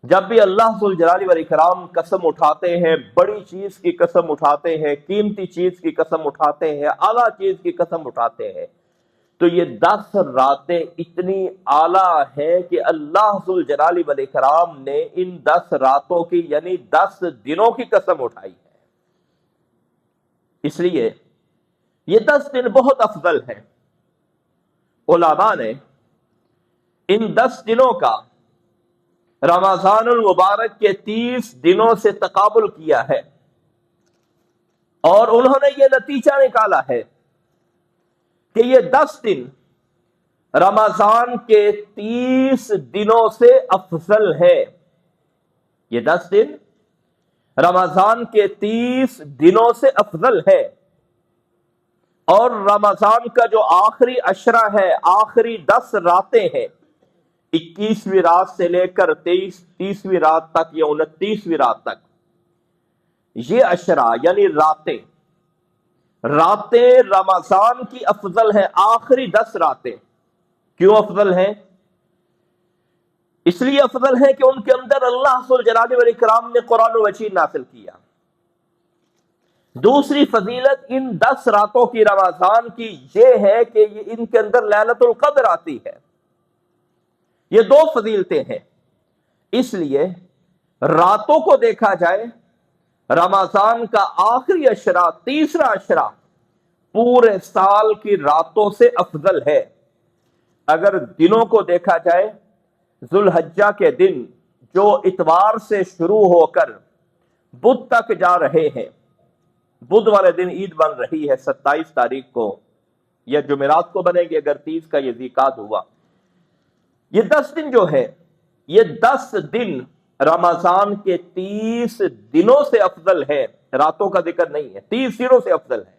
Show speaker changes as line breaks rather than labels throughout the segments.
جب بھی اللہ ذو الجلال والاکرام قسم اٹھاتے ہیں، بڑی چیز کی قسم اٹھاتے ہیں، قیمتی چیز کی قسم اٹھاتے ہیں، اعلیٰ چیز کی قسم اٹھاتے ہیں، تو یہ 10 راتیں اتنی اعلیٰ ہیں کہ اللہ ذو الجلال والاکرام نے ان 10 راتوں کی یعنی 10 دنوں کی قسم اٹھائی ہے۔ اس لیے یہ 10 دن بہت افضل ہیں۔ علماء نے ان 10 دنوں کا رمضان المبارک کے 30 دنوں سے تقابل کیا ہے، اور انہوں نے یہ نتیجہ نکالا ہے کہ یہ 10 دن رمضان کے 30 دنوں سے افضل ہے۔ یہ 10 دن رمضان کے 30 دنوں سے افضل ہے، اور رمضان کا جو آخری عشرہ ہے، آخری 10 راتیں ہیں، 21ویں رات سے لے کر 30ویں رات تک یا 29ویں رات تک، یہ عشرہ یعنی راتیں رمضان کی افضل ہیں۔ آخری 10 راتیں کیوں افضل ہیں؟ اس لیے افضل ہے کہ ان کے اندر اللہ ذو الجلال والاکرام نے قرآن مجید نازل کیا۔ دوسری فضیلت ان 10 راتوں کی رمضان کی یہ ہے کہ ان کے اندر لیلۃ القدر آتی ہے۔ یہ 2 فضیلتیں ہیں۔ اس لیے راتوں کو دیکھا جائے، رمضان کا آخری عشرہ، تیسرا عشرہ، پورے سال کی راتوں سے افضل ہے۔ اگر دنوں کو دیکھا جائے، ذوالحجہ کے دن جو اتوار سے شروع ہو کر بدھ تک جا رہے ہیں، بدھ والے دن عید بن رہی ہے 27 تاریخ کو، یا جمعرات کو بنے گی اگر 30 کا یہ ذیقعد ہوا۔ یہ 10 دن جو ہے، یہ 10 دن رمضان کے 30 دنوں سے افضل ہے، راتوں کا ذکر نہیں ہے، 30 دنوں سے افضل ہے۔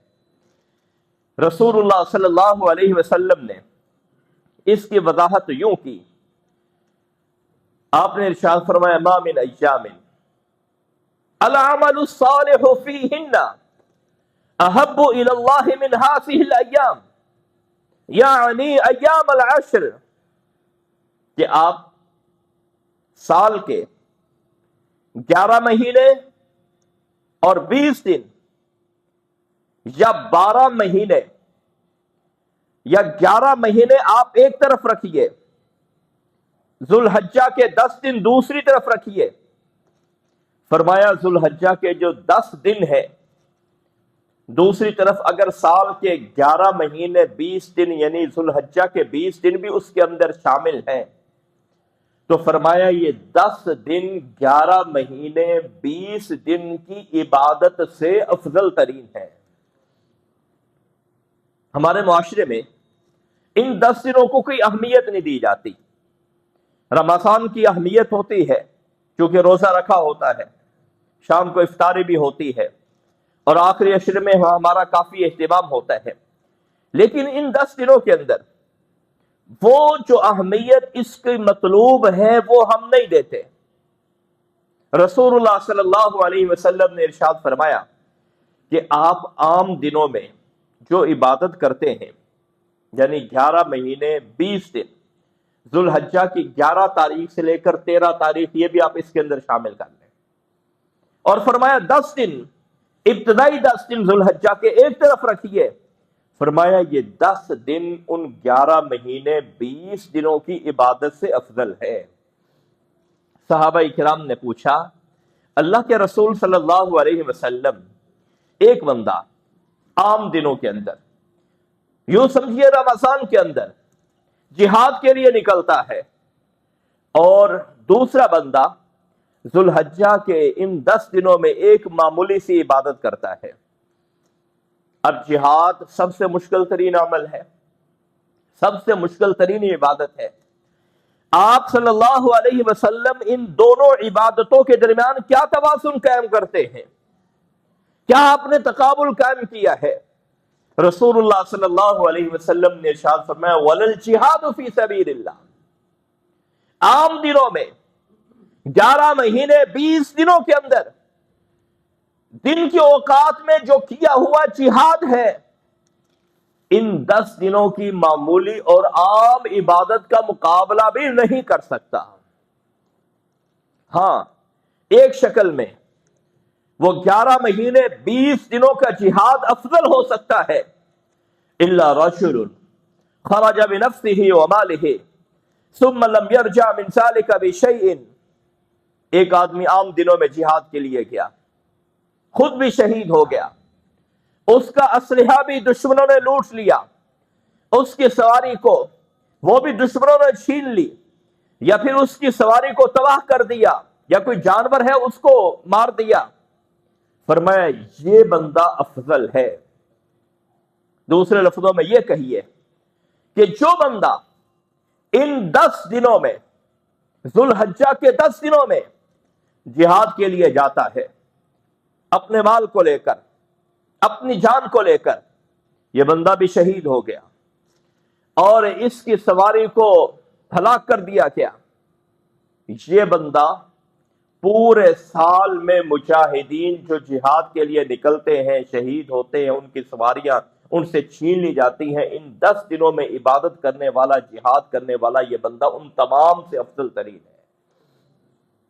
رسول اللہ صلی اللہ علیہ وسلم نے اس کی وضاحت یوں کی، آپ نے ارشاد فرمایا ما من ایام العمل الصالح فیہن احب الی اللہ من ہذہ الایام، یعنی ایام العشر، کہ آپ سال کے 11 مہینے اور 20 دن یا 12 مہینے یا 11 مہینے آپ ایک طرف رکھیے، ذوالحجہ کے 10 دن دوسری طرف رکھیے۔ فرمایا ذوالحجہ کے جو 10 دن ہے دوسری طرف، اگر سال کے 11 مہینے 20 دن یعنی ذوالحجہ کے 20 دن بھی اس کے اندر شامل ہیں، تو فرمایا یہ 10 دن 11 مہینے 20 دن کی عبادت سے افضل ترین ہے۔ ہمارے معاشرے میں ان 10 دنوں کو کوئی اہمیت نہیں دی جاتی۔ رمضان کی اہمیت ہوتی ہے کیونکہ روزہ رکھا ہوتا ہے، شام کو افطاری بھی ہوتی ہے، اور آخری عشر میں ہمارا کافی اہتمام ہوتا ہے، لیکن ان 10 دنوں کے اندر وہ جو اہمیت اس کی مطلوب ہے وہ ہم نہیں دیتے۔ رسول اللہ صلی اللہ علیہ وسلم نے ارشاد فرمایا کہ آپ عام دنوں میں جو عبادت کرتے ہیں، یعنی 11 مہینے 20 دن، ذوالحجہ کی 11 تاریخ سے لے کر 13 تاریخ، یہ بھی آپ اس کے اندر شامل کر لیں، اور فرمایا 10 دن، ابتدائی 10 دن ذوالحجہ کے ایک طرف رکھیے۔ فرمایا یہ 10 دن ان 11 مہینے 20 دنوں کی عبادت سے افضل ہے۔ صحابہ کرام نے پوچھا اللہ کے رسول صلی اللہ علیہ وسلم، ایک بندہ عام دنوں کے اندر، یوں سمجھیے رمضان کے اندر جہاد کے لیے نکلتا ہے، اور دوسرا بندہ ذوالحجہ کے ان 10 دنوں میں ایک معمولی سی عبادت کرتا ہے۔ اب جہاد سب سے مشکل ترین عمل ہے، سب سے مشکل ترین عبادت ہے۔ آپ صلی اللہ علیہ وسلم ان دونوں عبادتوں کے درمیان کیا توازن قائم کرتے ہیں؟ کیا آپ نے تقابل قائم کیا ہے؟ رسول اللہ صلی اللہ علیہ وسلم نے ارشاد فرمایا وَلَلْجِهَادُ فِي سَبِيلِ اللَّهِ، عام دنوں میں 11 مہینے 20 دنوں کے اندر دن کے اوقات میں جو کیا ہوا جہاد ہے، ان 10 دنوں کی معمولی اور عام عبادت کا مقابلہ بھی نہیں کر سکتا۔ ہاں ایک شکل میں وہ 11 مہینے 20 دنوں کا جہاد افضل ہو سکتا ہے. الا رجل خرج بنفسه وماله ثم لم يرجع من ذلك بشيء. ایک آدمی عام دنوں میں جہاد کے لیے گیا، خود بھی شہید ہو گیا، اس کا اسلحہ بھی دشمنوں نے لوٹ لیا، اس کی سواری کو وہ بھی دشمنوں نے چھین لی، یا پھر اس کی سواری کو تباہ کر دیا، یا کوئی جانور ہے اس کو مار دیا. فرمایا یہ بندہ افضل ہے. دوسرے لفظوں میں یہ کہیے کہ جو بندہ ان 10 دنوں میں، ذوالحجہ کے 10 دنوں میں جہاد کے لیے جاتا ہے، اپنے مال کو لے کر، اپنی جان کو لے کر، یہ بندہ بھی شہید ہو گیا اور اس کی سواری کو ہلاک کر دیا گیا. یہ بندہ پورے سال میں مجاہدین جو جہاد کے لیے نکلتے ہیں، شہید ہوتے ہیں، ان کی سواریاں ان سے چھین لی جاتی ہیں، ان 10 دنوں میں عبادت کرنے والا، جہاد کرنے والا یہ بندہ ان تمام سے افضل ترین ہے.